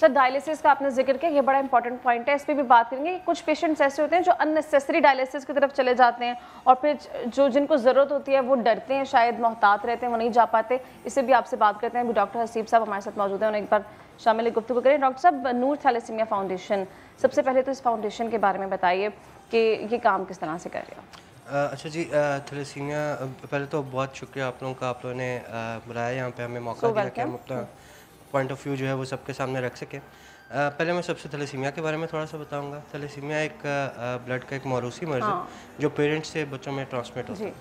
Sir dialysis का आपने जिक्र किया, ये बड़ा इंपॉर्टेंट पॉइंट है, इस पर भी बात करेंगे। कुछ पेशेंट्स ऐसे होते हैं जो अननेसेसरी डायलिसिस की तरफ चले जाते हैं और फिर जो जिनको ज़रूरत होती है वो डरते हैं, शायद मोहतात रहते हैं, वो नहीं जा पाते। इससे भी आपसे बात करते हैं। अभी डॉक्टर हसीब साहब हमारे साथ मौजूद हैं, उन्हें एक बार शामिल गुफ्तगू करें। डॉक्टर साहब, नूर थैलेसीमिया फाउंडेशन, सबसे पहले तो इस फाउंडेशन के बारे में बताइए कि ये काम किस तरह से कर रहे हो। अच्छा जी, थैलेसीमिया, पहले तो बहुत शुक्रिया आप लोगों का, आप लोगों ने बुलाया यहाँ पे, हमें मौका दिया कि हम अपना पॉइंट ऑफ व्यू जो है वो सबके सामने रख सकें। पहले मैं सबसे थैलेसीमिया के बारे में थोड़ा सा बताऊंगा। थैलेसीमिया एक ब्लड का एक मौरूसी मर्ज़ है जो पेरेंट्स से बच्चों में ट्रांसमिट होता है,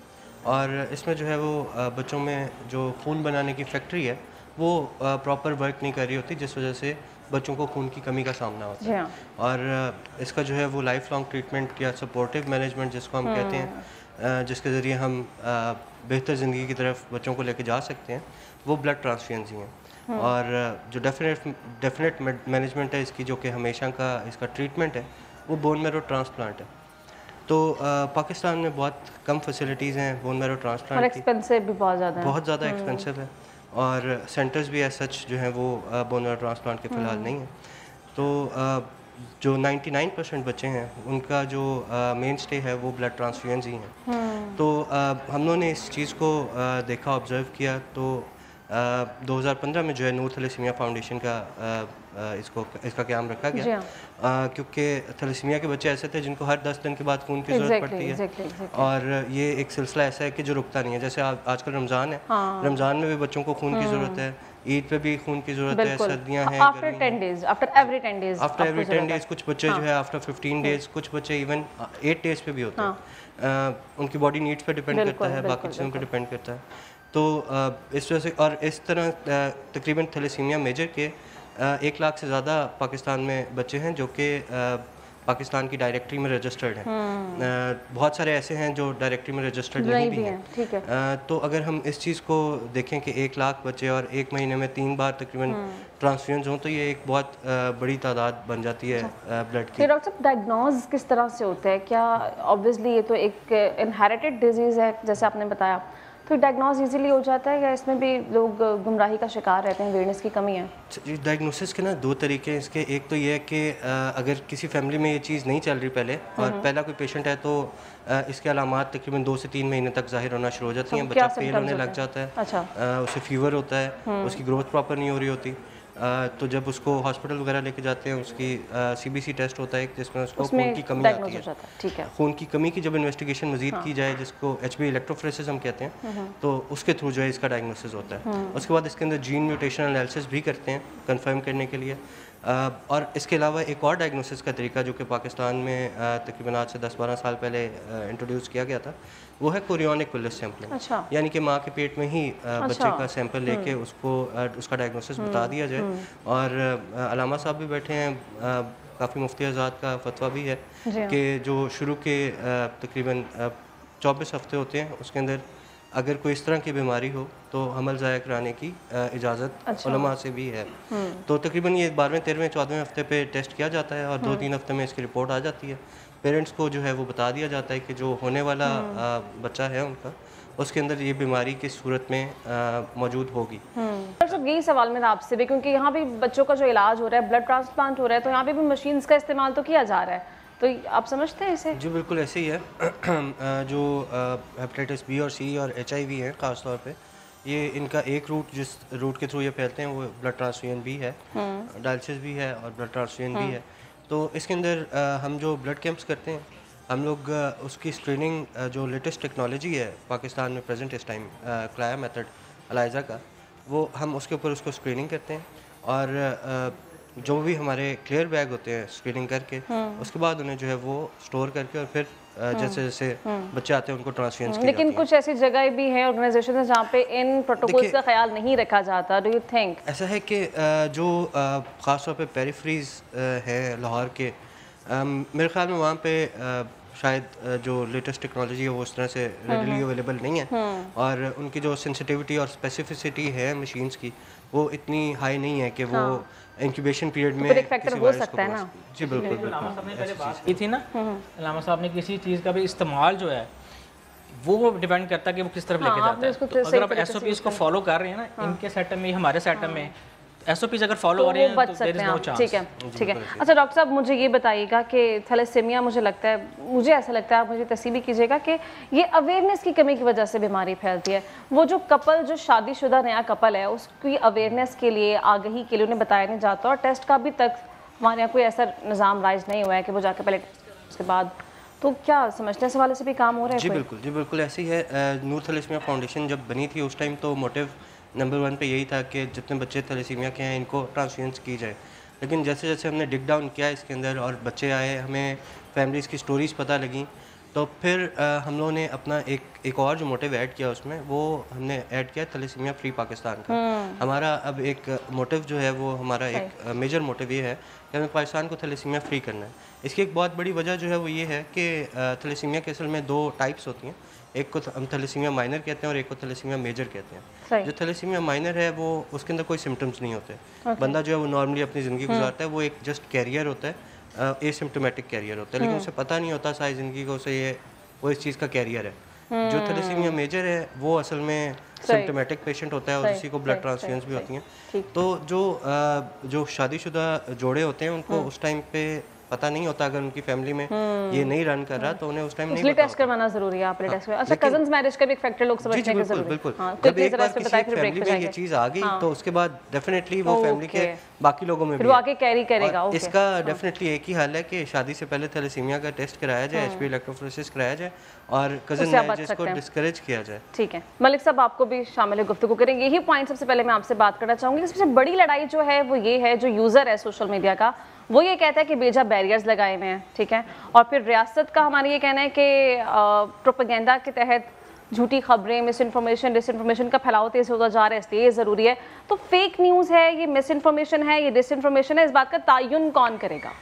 और इसमें जो है वो बच्चों में जो खून बनाने की फैक्ट्री है वो प्रॉपर वर्क नहीं कर रही होती, जिस वजह से बच्चों को खून की कमी का सामना होता है। और इसका जो है वो लाइफ लॉन्ग ट्रीटमेंट या सपोर्टिव मैनेजमेंट जिसको हम कहते हैं, जिसके ज़रिए हम बेहतर ज़िंदगी की तरफ बच्चों को लेके जा सकते हैं, वो ब्लड ट्रांसफ्यूजन ही हैं। और जो डेफिनेट मैनेजमेंट है इसकी, जो कि हमेशा का इसका ट्रीटमेंट है, वो बोन मैरो ट्रांसप्लांट है। तो पाकिस्तान में बहुत कम फैसिलिटीज़ हैं बोन मैरो ट्रांसप्लांट की, एक्सपेंसिव भी बहुत ज़्यादा एक्सपेंसिव है, और सेंटर्स भी एज सच जो हैं वो बोन मैरो ट्रांसप्लांट के फ़िलहाल नहीं है। तो जो 99% बच्चे हैं उनका जो मेन स्टे है वो ब्लड ट्रांसफ्यूजन ही हैं। तो हम लोगों ने इस चीज़ को देखा, ऑब्ज़र्व किया, तो 2015 में जो है नूर थैलेसीमिया फाउंडेशन का इसका क़याम रखा गया, क्योंकि थैलेसीमिया के बच्चे ऐसे थे जिनको हर 10 दिन के बाद खून की ज़रूरत पड़ती है। और ये एक सिलसिला ऐसा है कि जो रुकता नहीं है। जैसे आजकल रमज़ान है, रमज़ान में भी बच्चों को खून की ज़रूरत है, ईद पे भी खून की ज़रूरत है, सर्दियाँ हैं, आफ्टर एवरी 10 डेज़, कुछ बच्चे जो है आफ्टर 15 डेज़, कुछ बच्चे इवन 8 डेज़ पे भी होते हैं। उनकी बॉडी नीड्स पे डिपेंड करता है, बाकी चीज़ों पे डिपेंड करता है। तो इस वजह से, और इस तरह तकरीबन थैलेसीमिया मेजर के 1 लाख से ज़्यादा पाकिस्तान में बच्चे हैं जो कि पाकिस्तान की डायरेक्टरी में रजिस्टर्ड हैं। बहुत सारे ऐसे हैं जो डायरेक्टरी में रजिस्टर्ड नहीं भी हैं। ठीक है। तो अगर हम इस चीज़ को देखें कि 1 लाख बच्चे और 1 महीने में 3 बार तकरीबन ट्रांसफ्यूजन हों, तो ये एक बहुत बड़ी तादाद बन जाती है ब्लड की। डॉक्टर साहब, डायग्नोज किस तरह से होता है? क्या ऑब्वियसली ये तो एक इनहेरिटेड डिजीज़ है जैसे आपने बताया, तो डायग्नोज इजीली हो जाता है या इसमें भी लोग गुमराही का शिकार रहते हैं, अवेयरनेस की कमी है? डायग्नोसिस के ना 2 तरीके हैं इसके। एक तो ये है कि अगर किसी फैमिली में ये चीज़ नहीं चल रही पहले और पहला कोई पेशेंट है, तो इसके अलामात तकरीबन 2 से 3 महीने तक ज़ाहिर होना शुरू हो जाती हैं। बच्चा फेल होने लग जाता है, उसे फीवर होता है, उसकी ग्रोथ प्रॉपर नहीं हो रही होती। तो जब उसको हॉस्पिटल वगैरह लेके जाते हैं, उसकी CBC टेस्ट होता है जिसमें उसको खून की कमी आती है। ठीक है। खून की कमी की जब इन्वेस्टिगेशन मजीद की जाए, जिसको HB इलेक्ट्रोफोरेसिस हम कहते हैं, तो उसके थ्रू जो है इसका डायग्नोसिस होता है। उसके बाद इसके अंदर जीन म्यूटेशन एनालिसिस भी करते हैं कंफर्म करने के लिए। और इसके अलावा एक और डायग्नोसिस का तरीका जो कि पाकिस्तान में तकरीबन आज से 10-12 साल पहले इंट्रोड्यूस किया गया था, वो है कोरियोनिक विलिस सैंपलिंग। यानी कि माँ के पेट में ही बच्चे का सैंपल लेके उसको उसका डायग्नोसिस बता दिया जाए। और अलामा साहब भी बैठे हैं, काफ़ी मुफ्ती आज़ाद का फतवा भी है कि जो शुरू के तकरीबन 24 हफ्ते होते हैं, उसके अंदर अगर कोई इस तरह की बीमारी हो तो हमल ज़ाया कराने की इजाज़त उलमा से भी है। तो तकरीबन ये 12वें 13वें 14वें हफ्ते पे टेस्ट किया जाता है और 2-3 हफ्ते में इसकी रिपोर्ट आ जाती है। पेरेंट्स को जो है वो बता दिया जाता है कि जो होने वाला बच्चा है उनका, उसके अंदर ये बीमारी की सूरत में मौजूद होगी। तो यही सवाल मेरा आपसे भी, क्योंकि यहाँ भी बच्चों का जो इलाज हो रहा है, ब्लड ट्रांसप्लांट हो रहा है, तो यहाँ पे भी मशीन्स का इस्तेमाल तो किया जा रहा है, तो आप समझते हैं इसे? जी बिल्कुल ऐसे ही है। जो हेपेटाइटिस B और C और HIV है ख़ास तौर पे, ये इनका एक रूट, जिस रूट के थ्रू ये फैलते हैं, वो ब्लड ट्रांसफ्यूजन भी है, डायलिसिस भी है और ब्लड ट्रांसफ्यूजन भी है। तो इसके अंदर हम जो ब्लड कैंप्स करते हैं, हम लोग उसकी स्क्रीनिंग, जो लेटेस्ट टेक्नोलॉजी है पाकिस्तान में प्रेजेंट इस टाइम, क्लाया मेथड एलाइजा का, वो हम उसके ऊपर उसको स्क्रीनिंग करते हैं। और जो भी हमारे क्लियर बैग होते हैं स्क्रीनिंग करके, उसके बाद उन्हें जो है वो स्टोर करके और फिर जैसे जैसे बच्चे आते हैं उनको ट्रांसफ्यूजन की लेकिन कुछ ऐसी जगह भी हैं, ऑर्गेनाइजेशन है, जहाँ पे इन प्रोटोकॉल्स का ख्याल नहीं रखा जाता। डू यू थिंक ऐसा है कि जो ख़ास तौर पे पेरिफेरीज है लाहौर के, मेरे ख्याल में वहाँ पे शायद जो लेटेस्ट टेक्नोलॉजी है वो उस तरह से रेडीली अवेलेबल नहीं है, और उनकी जो सेंसिटिविटी और स्पेसिफिसिटी है मशीन्स की, वो इतनी हाई नहीं है कि वो इंक्यूबेशन पीरियड में एक फैक्टर हो सकता है ना। जी बिल्कुल। अलामा साहब ने पहले बात की थी ना, अलामा साहब ने किसी चीज़ का भी इस्तेमाल जो है वो डिपेंड करता है कि वो किस तरफ लेके जाता है। तो अगर आप SOPs को फॉलो कर रहे हैं ना, इनके सेटअप में, हमारे सेटअप में, SOPs अगर फॉलो तो हो रहे वो हैं बच तो सकते there is हैं no आप। chance। ठीक है, ठीक है। अच्छा डॉक्टर साहब, मुझे ये बताइएगा कि थैलेसीमिया, मुझे लगता है, मुझे ऐसा लगता है, आप मुझे तस्वीर भी कीजिएगा कि ये अवेयरनेस की कमी की वजह से बीमारी फैलती है। वो जो कपल, जो शादीशुदा नया कपल है, उसकी अवेयरनेस के लिए, आगही के लिए उन्हें बताया नहीं जाता, और टेस्ट का अभी तक हमारे यहाँ कोई ऐसा निज़ाम राइज नहीं हुआ है कि वो जाके पहले उसके बाद, तो क्या समझते हैं इस हवाले से भी काम हो रहा है? जी बिल्कुल ऐसी है। नूर थैलेसीमिया फाउंडेशन जब बनी थी उस टाइम तो मोटिव नंबर 1 पे यही था कि जितने बच्चे थैलेसीमिया के हैं इनको ट्रांसफ्यूजन की जाए। लेकिन जैसे जैसे हमने डिग डाउन किया इसके अंदर और बच्चे आए, हमें फैमिलीज़ की स्टोरीज़ पता लगी, तो फिर हम लोगों ने अपना एक और जो मोटिव ऐड किया उसमें, वो हमने ऐड किया थैलेसीमिया फ्री पाकिस्तान का। हमारा अब एक मोटिव जो है वो हमारा एक मेजर मोटिव ये है कि हमें पाकिस्तान को थैलेसीमिया फ्री करना है। इसकी एक बहुत बड़ी वजह जो है वो ये है कि थैलेसीमिया के असल में 2 टाइप्स होती हैं। एक को हम थैलेसीमिया माइनर कहते हैं और एक को थैलेसीमिया मेजर कहते हैं। जो थैलेसीमिया माइनर है वो उसके अंदर कोई सिम्टम्स नहीं होते। बंदा जो है वो नॉर्मली अपनी ज़िंदगी गुजारता है, वो एक जस्ट कैरियर होता है, एसिम्प्टोमेटिक कैरियर होता है, लेकिन उसे पता नहीं होता सारी ज़िंदगी को उसे वो इस चीज़ का कैरियर है। जो थैलेसीमिया मेजर है वो असल में सिम्प्टोमेटिक पेशेंट होता है और उसी को ब्लड ट्रांसफ्यूजन भी होती हैं। तो जो शादीशुदा जोड़े होते हैं उनको उस टाइम पे पता नहीं होता, अगर उनकी फैमिली में ये नहीं रन कर रहा तो उन्हें उस टाइम नहीं पता। टेस्ट करवाना जरूरी है, आप टेस्ट अच्छा, कजन्स मैरिज का भी एक फैक्टर लोग समझते हैं कि जरूरी है। बिल्कुल। जब एक बार किसी फैमिली में ये चीज़ आ गई तो उसके बाद डेफिनेटली वो फैमिली के बाकी लोगों में भी वो आके कैरी करेगा। इसका डेफिनेटली एक ही हल है कि शादी से पहले थैलेसीमिया का टेस्ट कराया जाए, HB इलेक्ट्रोफोरेसिस कराया जाए और कजन मैरिजेस को डिस्करेज किया जाए। ठीक है मलिक साहब, आपको भी शामिल है, गुफ्तगू करेंगे। यही पॉइंट सबसे पहले मैं आपसे बात करना चाहूँगी। सबसे बड़ी लड़ाई जो है वो ये है, जो यूज़र है सोशल मीडिया का, वो ये कहता है कि बेजा बैरियर्स लगाए हुए हैं, ठीक है, और फिर रियासत का हमारा ये कहना है कि प्रोपेगेंडा के तहत झूठी खबरें, मिस इन्फॉर्मेशन, डिस इन्फॉर्मेशन का फैलाव तेज होता जा रहा है, इसलिए ये ज़रूरी है। तो फेक न्यूज़ है, ये मिस इन्फॉर्मेशन है, ये डिस इन्फॉर्मेशन है, इस बात का तयन कौन करेगा?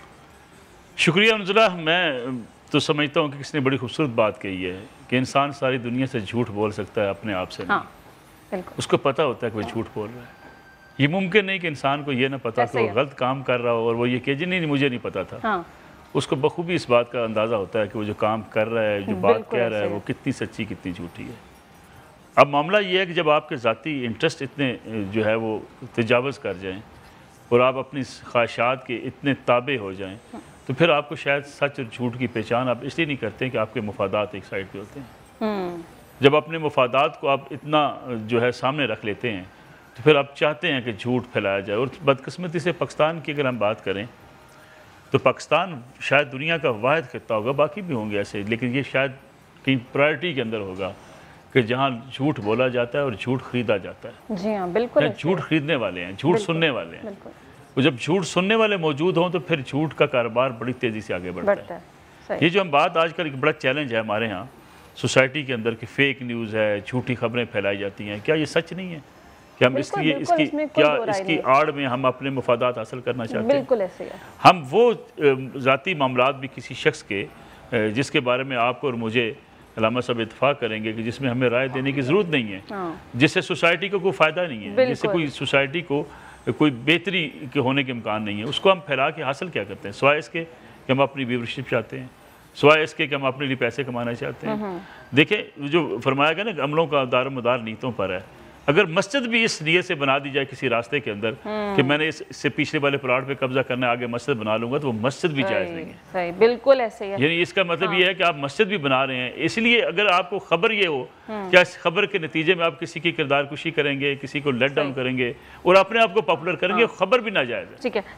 शुक्रिया अनुजला। मैं तो समझता हूँ कि किसने बड़ी खूबसूरत बात कही है कि इंसान सारी दुनिया से झूठ बोल सकता है, अपने आप से नहीं। बिल्कुल। उसको पता होता है कि वो झूठ बोल रहा है। ये मुमकिन नहीं कि इंसान को ये ना पता कि वो गलत काम कर रहा हो और वो ये कहे जी नहीं मुझे नहीं पता था। उसको बखूबी इस बात का अंदाज़ा होता है कि वो जो काम कर रहा है, जो बात कह रहा है, वो कितनी सच्ची कितनी झूठी है। अब मामला ये है कि जब आपके ज़ाती इंटरेस्ट इतने जो है वो तजावज़ कर जाएं और आप अपनी ख्वाहिशात के इतने ताबे हो जाएं, तो फिर आपको शायद सच और झूठ की पहचान आप इसलिए नहीं करते कि आपके मुफादात एक साइड पे होते हैं। जब अपने मुफादात को आप इतना जो है सामने रख लेते हैं तो फिर आप चाहते हैं कि झूठ फैलाया जाए। और बदकिस्मती से पाकिस्तान की अगर हम बात करें तो पाकिस्तान शायद दुनिया का वाहिद खित्ता होगा, बाकी भी होंगे ऐसे, लेकिन ये शायद कहीं प्रायोरिटी के अंदर होगा कि जहाँ झूठ बोला जाता है और झूठ खरीदा जाता है। जी हाँ, बिल्कुल। झूठ खरीदने वाले हैं, झूठ सुनने वाले हैं। और जब झूठ सुनने वाले मौजूद हों तो फिर झूठ का कारोबार बड़ी तेज़ी से आगे बढ़ता है। ये जो हम बात आजकल एक बड़ा चैलेंज है हमारे यहाँ सोसाइटी के अंदर कि फेक न्यूज़ है, झूठी खबरें फैलाई जाती हैं, क्या ये सच नहीं है कि हम इसलिए इसकी आड़ में हम अपने मुफादात हासिल करना चाहते हैं? बिल्कुल ऐसे है। हम वो ज़ाती मामलात भी किसी शख्स के जिसके बारे में आपको और मुझे अल्लामा साहब इत्तफाक करेंगे कि जिसमें हमें राय देने की ज़रूरत नहीं है, जिससे सोसाइटी को कोई फ़ायदा नहीं है, जिससे कोई सोसाइटी को कोई बेहतरी के होने के इम्कान नहीं है, उसको हम फैला के हासिल क्या करते हैं? सिवाय इसके कि हम अपनी व्यूवरशिप चाहते हैं, सिवाय इसके कि हम अपने लिए पैसे कमाना चाहते हैं। देखिए जो फरमाया गया ना कि अमलों का दारोमदार नीतों पर है। अगर मस्जिद भी इस नीयत से बना दी जाए किसी रास्ते के अंदर कि मैंने इससे पिछले वाले प्लाट पे कब्जा करना है, आगे मस्जिद बना लूंगा, तो वो मस्जिद भी जायज़ नहीं है। सही, बिल्कुल ऐसे ही है। यानी इसका मतलब ये है कि आप मस्जिद भी बना रहे हैं, इसलिए अगर आपको खबर ये हो क्या इस खबर के नतीजे में आप किसी की किरदार कुशी करेंगे, किसी को लेट डाउन करेंगे और अपने आप को पॉपुलर करेंगे, खबर भी नाजायज़ है। ठीक है,